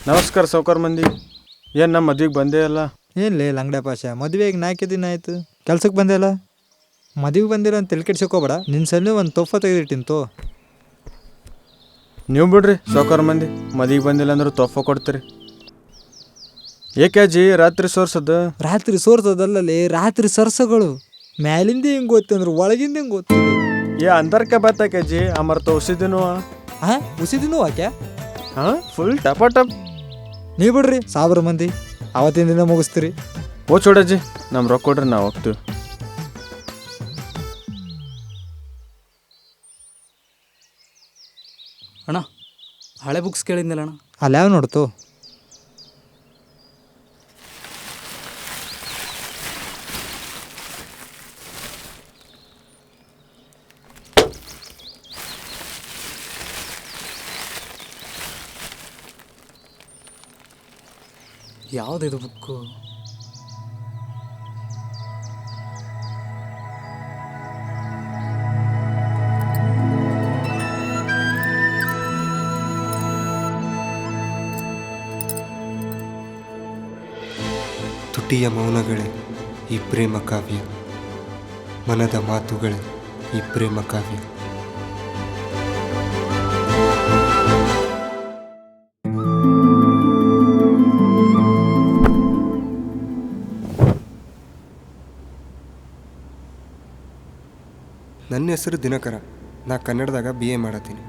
ನಮಸ್ಕಾರ ಸಾವ್ಕಾರ ಮಂದಿ. ಏನು ನಮ್ಮ ಮದ್ವೆಗೆ ಬಂದೇ ಅಲ್ಲ? ಏನ್ಲೇ ಲಂಗಡೆ ಪಾಷ, ಮದುವೆಗೆ 4 ದಿನ ಆಯ್ತು, ಕೆಲ್ಸಕ್ಕೆ ಬಂದೇ ಅಲ್ಲ. ಮದುವೆಗೆ ಬಂದಿಲ್ಲ ಅಂತ ತಲೆ ಕೆಡ್ಸ್ಕೋಬೇಡ. ನಿನ್ನ ಸಲ ಒಂದು ತೊಫ ತೆಗೆದಿಟ್ಟಿಂತು. ನೀವು ಬಿಡ್ರಿ ಸಾವ್ಕಾರ ಮಂದಿ, ಮದ್ವೆಗೆ ಬಂದಿಲ್ಲ ಅಂದ್ರೆ ತೊಫ ಕೊಡ್ತೀರಿ. ಏಕೆ ಅಜ್ಜಿ ರಾತ್ರಿ ಸೋರ್ಸದ್ದು? ರಾತ್ರಿ ಸೋರ್ಸೋದಲ್ಲೇ, ರಾತ್ರಿ ಸರ್ಸಗಳು. ಮ್ಯಾಲಿಂದ ಹೆಂಗೆ ಗೊತ್ತಂದ್ರೆ ಒಳಗಿಂದ ಹೆಂಗೆ ಗೊತ್ತಿದೆ. ಅಂದರ್ಕೆ ಬತ್ತಾಕೆ ಅಜ್ಜಿ ಅಮರ್ತ ಉಸಿದಿನೂ ಉಸಿದಿನೂ ಯಾಕೆ? ಫುಲ್ ಟಪ ಟಪ್. ನೀವು ಬಿಡ್ರಿ 1000 ಮಂದಿ, ಅವತ್ತಿನ ದಿನ ಮುಗಿಸ್ತೀರಿ. ಓ ಚೋಡಜ್ಜಿ, ನಮ್ಮ ರೊಕ್ಕ ಕೊಡ್ರಿ, ನಾವು ಹೋಗ್ತೀವಿ. ಅಣ್ಣ, ಹಳೆ ಬುಕ್ಸ್ ಕೇಳಿದ್ನಲ್ಲ ಅಣ್ಣ. ಅಲ್ಲಿ ಯಾವ ನೋಡ್ತು? ಯಾವುದಿದು ಬುಕ್ಕು? ತುಟಿಯ ಮೌನಗಳೇ ಈ ಪ್ರೇಮ ಕಾವ್ಯ, ಮನದ ಮಾತುಗಳೇ ಈ ಪ್ರೇಮ ಕಾವ್ಯ. ನನ್ನ ಹೆಸರು ದಿನಕರ. ನಾ ಕನ್ನಡದಾಗ BA ಮಾಡತ್ತೀನಿ.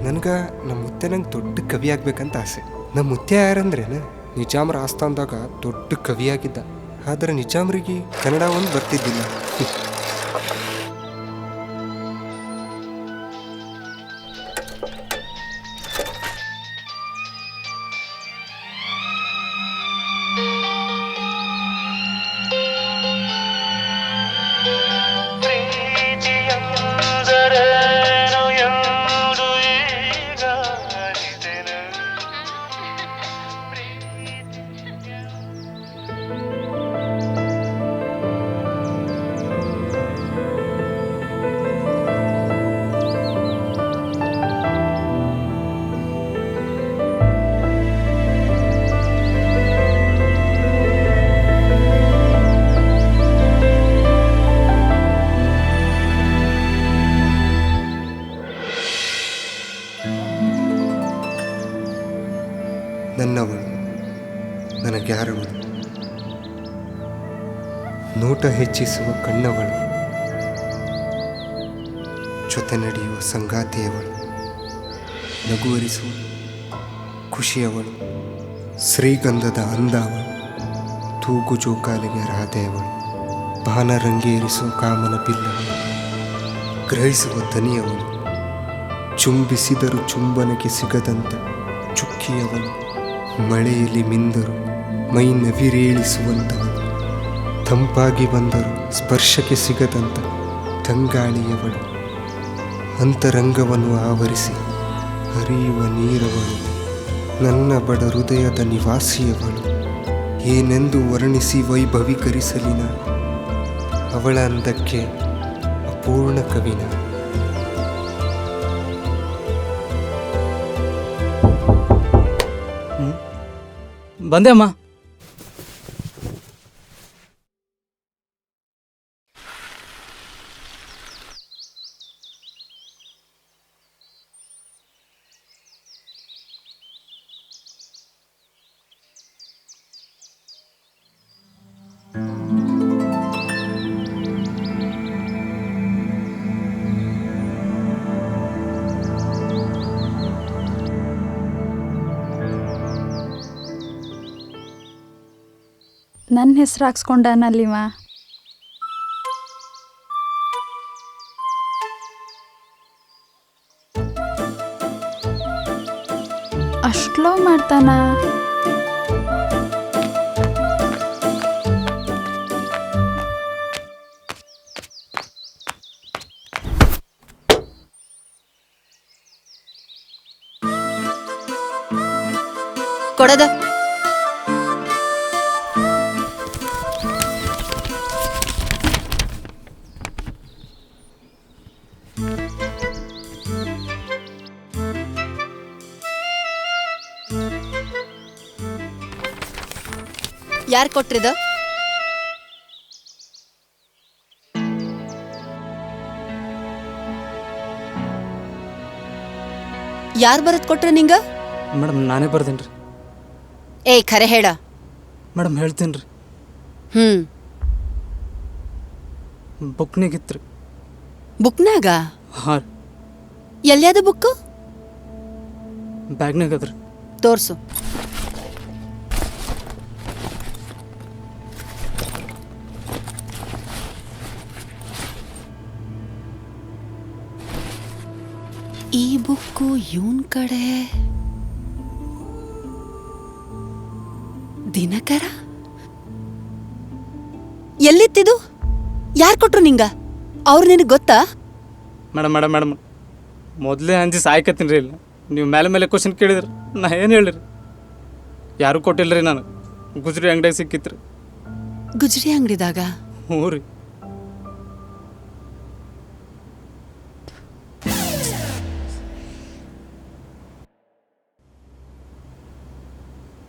ನನಗೆ ನಮ್ಮ ಮುತ್ತೆ ನಂಗೆ ದೊಡ್ಡ ಕವಿ ಆಗ್ಬೇಕಂತ ಆಸೆ. ನಮ್ಮ ಮುತ್ತೆ ಯಾರಂದ್ರೇನ ನಿಜಾಮ್ರ ಆಸ್ಥಾನದಾಗ ದೊಡ್ಡ ಕವಿಯಾಗಿದ್ದ. ಆದರೆ ನಿಜಾಮ್ರಿಗೆ ಕನ್ನಡ ಒಂದು ಬರ್ತಿದ್ದಿಲ್ಲ. ನನ್ನವಳು, ನನಗ್ಯಾರವಳು, ನೋಟ ಹೆಚ್ಚಿಸುವ ಕಣ್ಣವಳು, ಜೊತೆ ನಡೆಯುವ ಸಂಗಾತಿಯವಳು, ನಗುವರಿಸುವ ಖುಷಿಯವಳು, ಶ್ರೀಗಂಧದ ಅಂದವಳು, ತೂಗು ಜೋಕಾಲಿಗೆ ರಾಧೆಯವಳು, ಬಾನರಂಗೇರಿಸುವ ಕಾಮನ ಬಿಲ್ಲವಳು, ಗ್ರಹಿಸುವ ದನಿಯವಳು, ಚುಂಬಿಸಿದರೂ ಚುಂಬನಕ್ಕೆ ಸಿಗದಂತ ಚುಕ್ಕಿಯವಳು, ಮಳೆಯಲ್ಲಿ ಮಿಂದರು ಮೈ ನವಿರೇಳಿಸುವಂಥವಳು, ತಂಪಾಗಿ ಬಂದರು ಸ್ಪರ್ಶಕ್ಕೆ ಸಿಗದಂತ ತಂಗಾಳಿಯವಳು, ಅಂತರಂಗವನ್ನು ಆವರಿಸಿ ಹರಿಯುವ ನೀರವಳು, ನನ್ನ ಬಡ ಹೃದಯದ ನಿವಾಸಿಯವಳು, ಏನೆಂದು ವರ್ಣಿಸಿ ವೈಭವೀಕರಿಸಲಿನ ಅವಳ ಅಂದಕ್ಕೆ ಅಪೂರ್ಣ ಕವಿನ. ಬಂದೆ ಅಮ್ಮ. ನನ್ನ ಹೆಸ್ರು ಹಾಕ್ಸ್ಕೊಂಡನಲ್ಲಿವ. ಅಷ್ಟ್ಲೋ ಮಾಡ್ತಾನ. ಕೊಡದ ಯಾರು ಕೊಟ್ರಿದ? ಯಾರು ಬರತ್ ಕೊಟ್ರೆ ನಿಂಗ? ಮೇಡಮ್ ನಾನೇ ಬರ್ತೀನಿ ರೀ. ಏಯ್ ಖರೆ ಹೇಳ. ಮೇಡಮ್ ಹೇಳ್ತೀನಿ ರೀ. ಹ್ಮ್ ಬುಕ್ನಿಗಿತ್ತು ರೀ. ಬುಕ್ನಾಗ? ಹಾಂ ರೀ. Eliada book? ಬ್ಯಾಗ್ನಾಗ ಅದ್ರಿ. ತೋರ್ಸು. ಈ ಬುಕ್ಕು ಇವನ್ ಕಡೆ. ದಿನಕರ ಎಲ್ಲಿತ್ತಿದು? ಯಾರು ಕೊಟ್ರು ನಿಂಗ? ಅವ್ರು ನಿನಗೆ ಗೊತ್ತಾ? ಮೇಡಮ್ ಮೊದಲೇ ಅಂಜಿ ಸಾಯ್ಕತ್ತೀನಿ ರೀ. ಇಲ್ಲ ನೀವು ಮೇಲೆ ಕ್ವಶನ್ ಕೇಳಿದ್ರಿ, ನಾ ಏನು ಹೇಳಿರಿ? ಯಾರೂ ಕೊಟ್ಟಿಲ್ಲ ರೀ. ನಾನು ಗುಜ್ರಿ ಅಂಗಡಿಯಾಗ ಸಿಕ್ಕಿತ್ತು ರೀ. ಗುಜ್ರಿ ಅಂಗಡಿದಾಗ? ಹ್ಞೂ ರೀ.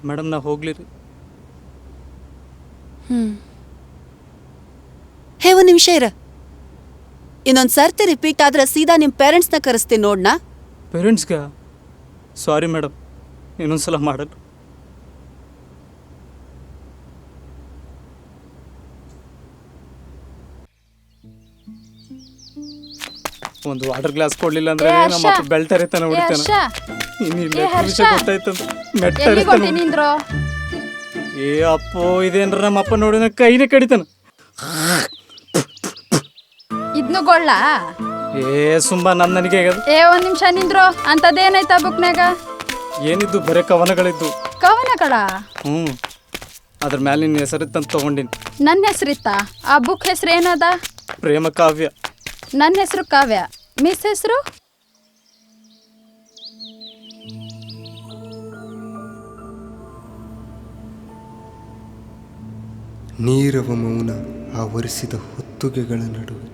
ಮೇಡಮ್ ನಾ ಹೋಗ್ಲಿ ರೀ. ಹೇ ಒಂದು ನಿಮಿಷ ಇರ. ಇನ್ನೊಂದು ಸರ್ತಿ ರಿಪೀಟ್ ಆದ್ರೆ ಸೀದಾ ನಿಮ್ಮ ಪೇರೆಂಟ್ಸ್ನ ಕರೆಸ್ತೀನಿ ನೋಡ್ನಾ. ಪೇರೆಂಟ್ಸ್ಗೆ ಸಾರಿ ಮೇಡಮ್, ಇನ್ನೊಂದ್ಸಲ ಮಾಡಲ್ಲ. ಒಂದು ವಾಟರ್ ಗ್ಲಾಸ್ ಕೊಡ್ಲಿಲ್ಲ ಅಂದ್ರೆ ಏ ನಮ್ಮ ಹರ್ಷ, ಅಪ್ಪ ಬೆಲ್ಟ್ ಹರಿತಾನೆ ಏ ಹೊಡಿತಾನೆ. ಹರ್ಷ, ಇನ್ನು ಏ ಇಲ್ಲ ಹರ್ಷ, ವಿಷಯ ಗೊತ್ತಾಯ್ತಂತ ಮೆಟ್ಟ ಎಲ್ಲಿಗೆ ಹರಿತಾನೆ. ಹೊಂಟಿ ನಿಂದ್ರು? ಏ ಅಪ್ಪೋ ಇದೇನ್ರ ನಮ್ಮ ಅಪ್ಪ ನೋಡಿನ ಕೈನೇ ಕಡಿತಾನ. ಇದ್ನು ಗೊಳ್ಳ? ಏ ಸುಂಬ ನನಗೆ ಆಗ್ಯದ. ಏ ಒಂದ್ ನಿಮಿಷ ನಿಂದ್ರು. ಅಂತದೇನಾಯ್ತಾ ಬುಕ್ನಾಗ? ಏನಿದ್ದು ಬರೇ ಕವನಗಳಿದ್ದು. ಕವನಗಳ? ಅದ್ರ ಮ್ಯಾಲೆ ನಿನ್ನ ಹೆಸರಿತ್ತಂತ ತಗೊಂಡಿನಿ. ನನ್ನ ಹೆಸರಿತ್ತ? ಆ ಬುಕ್ ಹೆಸರು ಏನದ? ಪ್ರೇಮ ಕಾವ್ಯ. ನನ್ನ ಹೆಸರು ಕಾವ್ಯ. ಮಿಸ್ ಹೆಸರು? ನೀರವ ಮೌನ ಆವರಿಸಿದ ಹೊತ್ತುಗೆಗಳ ನಡುವೆ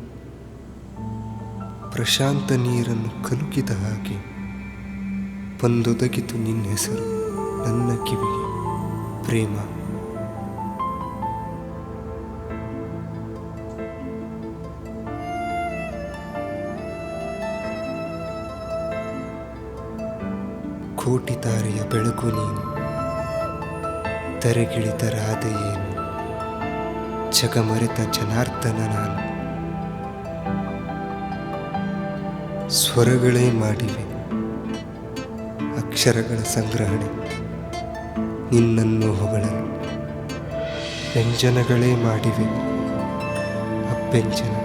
ಪ್ರಶಾಂತ ನೀರನ್ನು ಕಲುಕಿದ ಹಾಗೆ ಬಂದೊದಗಿತು ನಿನ್ನ ಹೆಸರು ನನ್ನ ಕಿವಿಗೆ, ಪ್ರೇಮ. ಕೋಟಿ ತಾರೆಯ ಬೆಳಕು ನೀನು, ತೆರೆಗಿಳಿದ ರಾಧೆ ಏನು, ಜಗಮರೆತ ಜನಾರ್ದನ ನಾನು. ಸ್ವರಗಳೇ ಮಾಡಿವೆ ಅಕ್ಷರಗಳ ಸಂಗ್ರಹಣೆ ನಿನ್ನನ್ನು ಹೊಗಳಲು, ವ್ಯಂಜನಗಳೇ ಮಾಡಿವೆ ಅಭ್ಯಂಜನ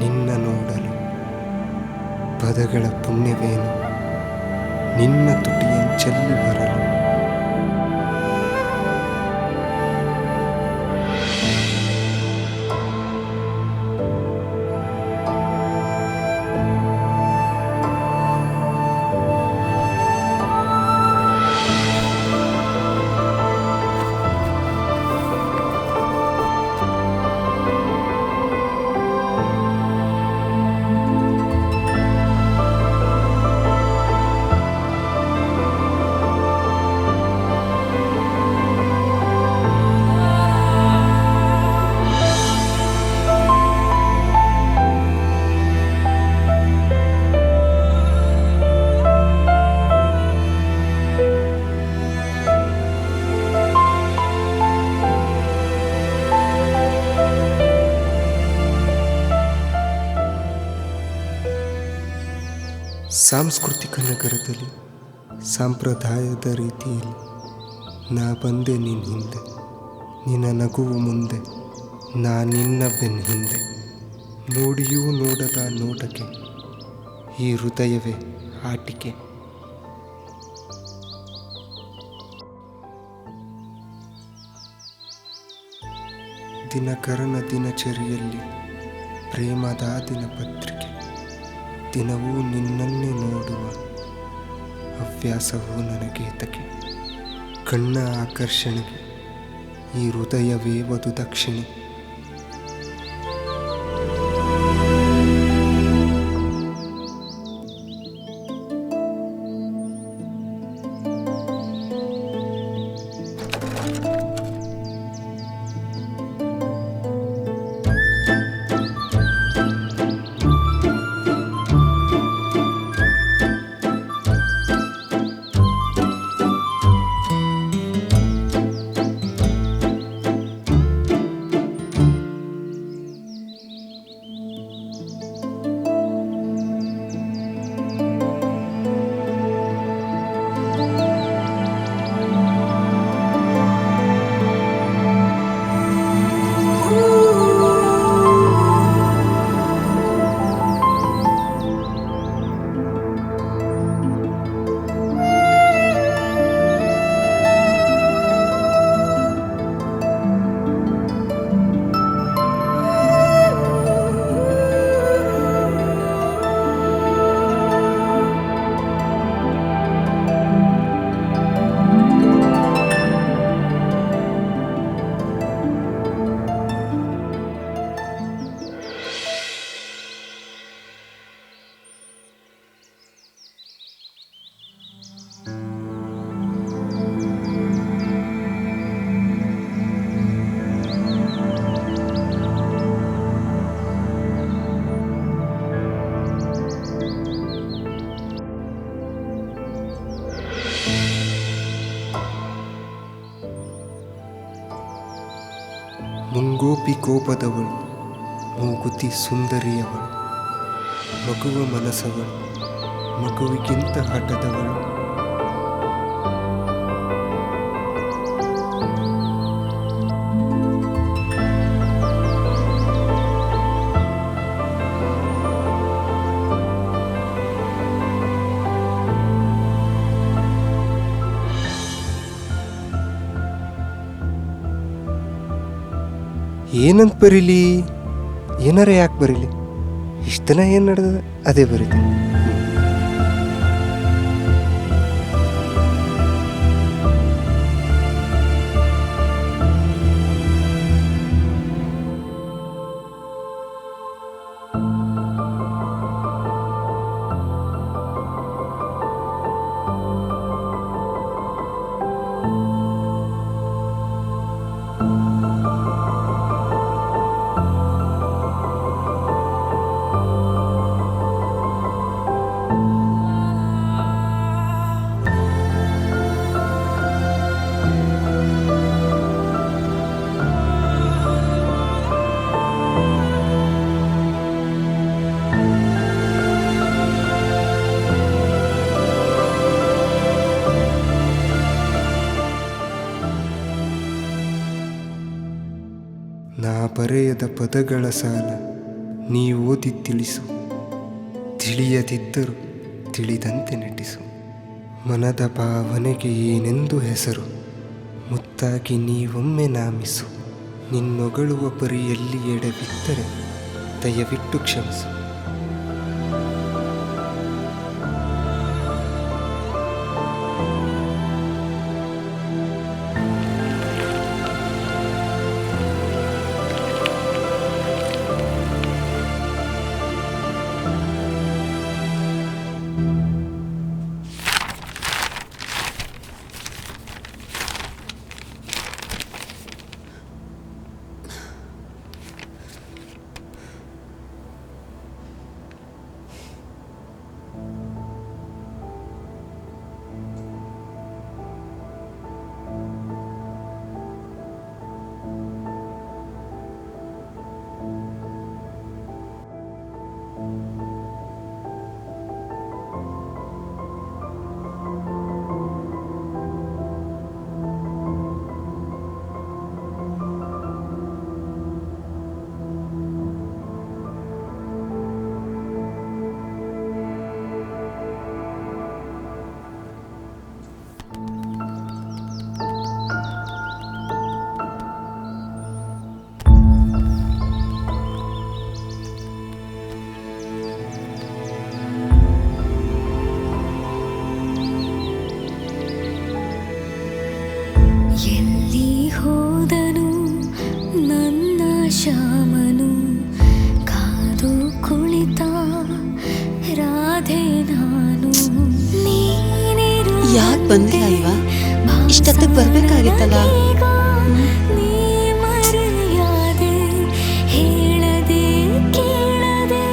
ನಿನ್ನ ನೋಡಲು. ಪದಗಳ ಪುಣ್ಯವೇನು ನಿನ್ನ ತುಟಿಯಂಚಲ್ಲಿ ಬರಲು. ಸಾಂಸ್ಕೃತಿಕ ನಗರದಲ್ಲಿ ಸಂಪ್ರದಾಯದ ರೀತಿಯಲ್ಲಿ ನಾ ಬಂದೆ ನಿನ್ನ ಹಿಂದೆ, ನಿನ್ನ ನಗುವು ಮುಂದೆ ನಾ ನಿನ್ನ ಬೆನ್ನ ಹಿಂದೆ. ನೋಡಿಯೂ ನೋಡದ ನೋಟಕ್ಕೆ ಈ ಹೃದಯವೇ ಆಟಿಕೆ. ದಿನಕರನ ದಿನಚರಿಯಲ್ಲಿ ಪ್ರೇಮದ ದಿನಪತ್ರಿಕೆ. ದಿನವೂ ನಿನ್ನನ್ನೇ ನೋಡುವ ಹವ್ಯಾಸವೂ ನನಗೇತಕ್ಕೆ. ಕಣ್ಣ ಆಕರ್ಷಣೆಗೆ ಈ ಹೃದಯವೇ ವಧು ದಕ್ಷಿಣೆ. ಮುಂಗೋಪಿ ಕೋಪದವಳು, ಮೂಗುತಿ ಸುಂದರಿಯವಳು, ಮಗುವ ಮನಸ್ಸವಳು, ಮಗುವಿಗಿಂತ ಹಠದವಳು. ಏನಂತ ಬರೀಲಿ, ಏನಾರ ಯಾಕೆ ಬರೀಲಿ, ಇಷ್ಟು ದಿನ ಏನು ನಡೆದ ಅದೇ ಬರೀತೀನಿ. ನಾ ಬರೆಯದ ಪದಗಳ ಸಾಲ ನೀ ಓದಿ ತಿಳಿಸು, ತಿಳಿಯದಿದ್ದರೂ ತಿಳಿದಂತೆ ನಟಿಸು. ಮನದ ಭಾವನೆಗೆ ಏನೆಂದು ಹೆಸರು, ಮುತ್ತಾಗಿ ನೀವೊಮ್ಮೆ ನಾಮಿಸು. ನಿನ್ನೊಗಳುವ ಪರಿಯಲ್ಲಿ ಎಡವಿದ್ದರೆ ದಯವಿಟ್ಟು ಕ್ಷಮಿಸು. ಎಲ್ಲಿ ಹೋದನು ನನ್ನ ಶ್ಯಾಮನು, ಕಾದು ಕುಳಿತ ರಾಧೆ ನಾನು. ಯಾಕೆ ಬಂದಿಲ್ಲ ಇವ? ಇಷ್ಟೊತ್ತಿಗೆ ಬರ್ಬೇಕಾಗಿತ್ತಲ್ಲ. ನೀ ಮರೆಯಾದೆ, ಹೇಳದೆ ಕೇಳದೆ.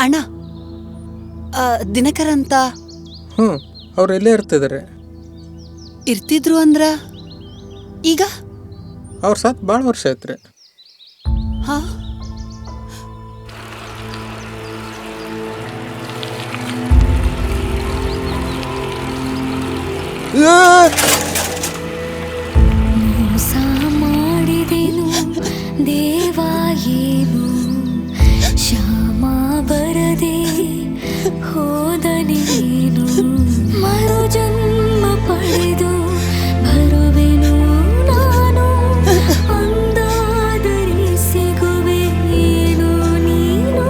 ಅಣ್ಣ ದಿನಕರ್ ಅಂತ ಹ್ಞೂ ಅವ್ರು ಎಲ್ಲೇ ಇರ್ತಿದ್ದಾರೆ. ಇರ್ತಿದ್ರು ಅಂದ್ರ ಈಗ ಅವ್ರ ಸತ್ ಭಾಳ ವರ್ಷ ಆಯ್ತು ರೀ. ಹಾ ಮೋಸ ಮಾಡಿದೆನು ದೇವ ಏನು ಶ್ಯಾಮ ಬರದೆ ಹೋದನೇನು ಮರು ಜನ್ಮ ಪಡೆದು ಬರುವೆನು ನಾನು ಅಂದಾದರೆ ಸಿಗುವೆ ಏನು ನೀನು.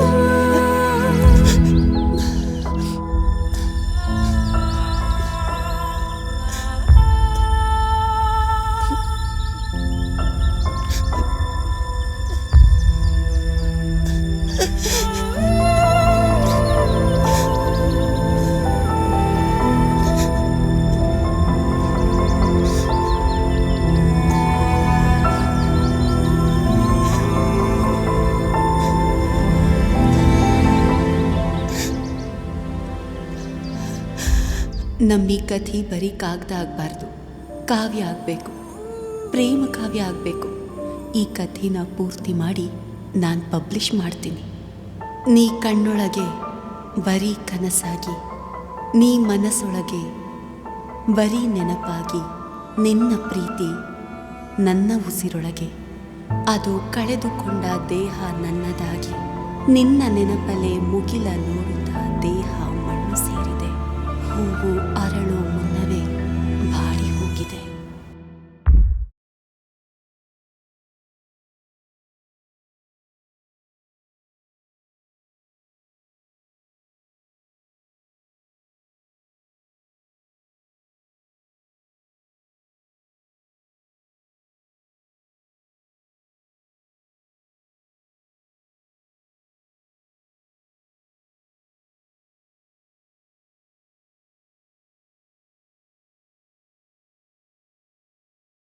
ನಮ್ಮ ಈ ಕಥೆ ಬರೀ ಕಾಗದ ಆಗಬಾರ್ದು, ಕಾವ್ಯ ಆಗಬೇಕು, ಪ್ರೇಮ ಕಾವ್ಯ ಆಗಬೇಕು. ಈ ಕಥೆನ ಪೂರ್ತಿ ಮಾಡಿ ನಾನು ಪಬ್ಲಿಷ್ ಮಾಡ್ತೀನಿ. ನೀ ಕಣ್ಣೊಳಗೆ ಬರೀ ಕನಸಾಗಿ, ನೀ ಮನಸ್ಸೊಳಗೆ ಬರೀ ನೆನಪಾಗಿ, ನಿನ್ನ ಪ್ರೀತಿ ನನ್ನ ಉಸಿರೊಳಗೆ, ಅದು ಕಳೆದುಕೊಂಡ ದೇಹ ನನ್ನದಾಗಿ, ನಿನ್ನ ನೆನಪಲೆ ಮುಗಿಲ ನೋಡುತ್ತಾ ದೇಹ ಮಣ್ಣು ಸೇರಿದೆ. ಹೂವು ಅರಳೋ ಮುನ್ನ